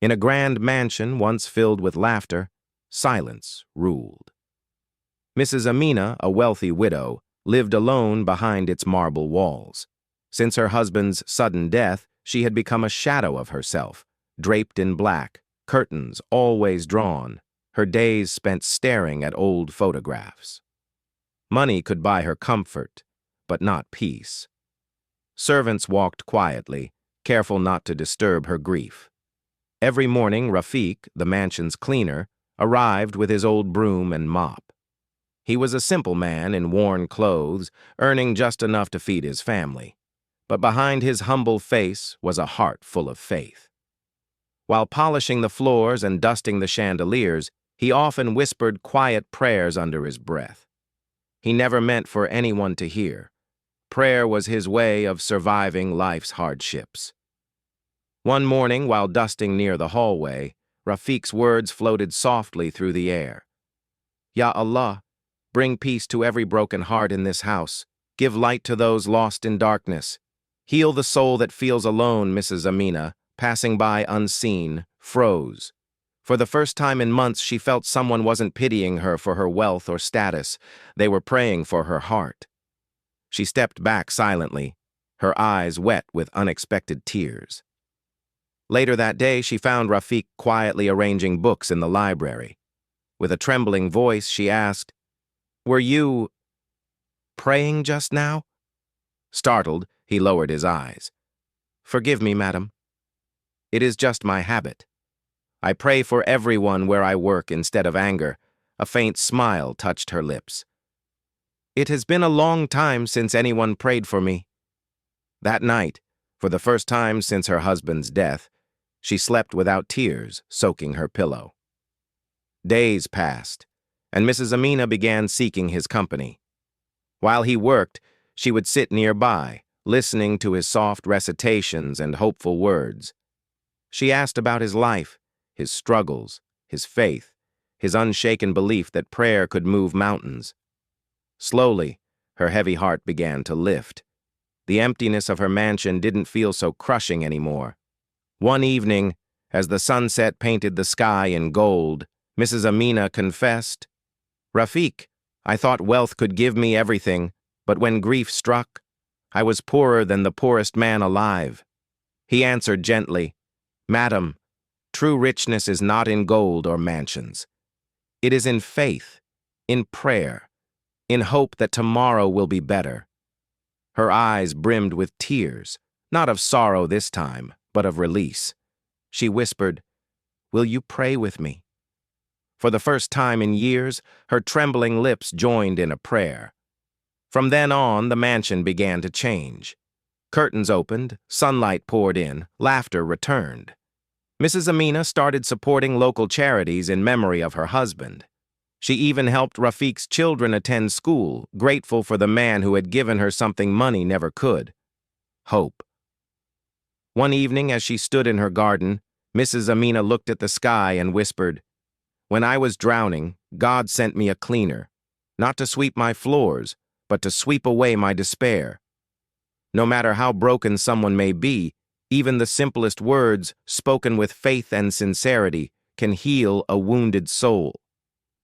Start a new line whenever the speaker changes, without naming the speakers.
In a grand mansion once filled with laughter, silence ruled. Mrs. Amina, a wealthy widow, lived alone behind its marble walls. Since her husband's sudden death, she had become a shadow of herself, draped in black, curtains always drawn, her days spent staring at old photographs. Money could buy her comfort, but not peace. Servants walked quietly, careful not to disturb her grief. Every morning, Rafiq, the mansion's cleaner, arrived with his old broom and mop. He was a simple man in worn clothes, earning just enough to feed his family. But behind his humble face was a heart full of faith. While polishing the floors and dusting the chandeliers, he often whispered quiet prayers under his breath. He never meant for anyone to hear. Prayer was his way of surviving life's hardships. One morning, while dusting near the hallway, Rafiq's words floated softly through the air. Ya Allah, bring peace to every broken heart in this house. Give light to those lost in darkness. Heal the soul that feels alone. Mrs. Amina, passing by unseen, froze. For the first time in months, she felt someone wasn't pitying her for her wealth or status. They were praying for her heart. She stepped back silently, her eyes wet with unexpected tears. Later that day, she found Rafiq quietly arranging books in the library. With a trembling voice, she asked, "Were you praying just now?" Startled, he lowered his eyes. "Forgive me, madam. It is just my habit. I pray for everyone where I work instead of anger." A faint smile touched her lips. "It has been a long time since anyone prayed for me." That night, for the first time since her husband's death, she slept without tears soaking her pillow. Days passed, and Mrs. Amina began seeking his company. While he worked, she would sit nearby, listening to his soft recitations and hopeful words. She asked about his life, his struggles, his faith, his unshaken belief that prayer could move mountains. Slowly, her heavy heart began to lift. The emptiness of her mansion didn't feel so crushing anymore. One evening, as the sunset painted the sky in gold, Mrs. Amina confessed, "Rafiq, I thought wealth could give me everything, but when grief struck, I was poorer than the poorest man alive." He answered gently, "Madam, true richness is not in gold or mansions. It is in faith, in prayer, in hope that tomorrow will be better." Her eyes brimmed with tears, not of sorrow this time, but of release. She whispered, "Will you pray with me?" For the first time in years, her trembling lips joined in a prayer. From then on, the mansion began to change. Curtains opened, sunlight poured in, laughter returned. Mrs. Amina started supporting local charities in memory of her husband. She even helped Rafiq's children attend school, grateful for the man who had given her something money never could: hope. One evening, as she stood in her garden, Mrs. Amina looked at the sky and whispered, "When I was drowning, God sent me a cleaner, not to sweep my floors, but to sweep away my despair." No matter how broken someone may be, even the simplest words, spoken with faith and sincerity, can heal a wounded soul.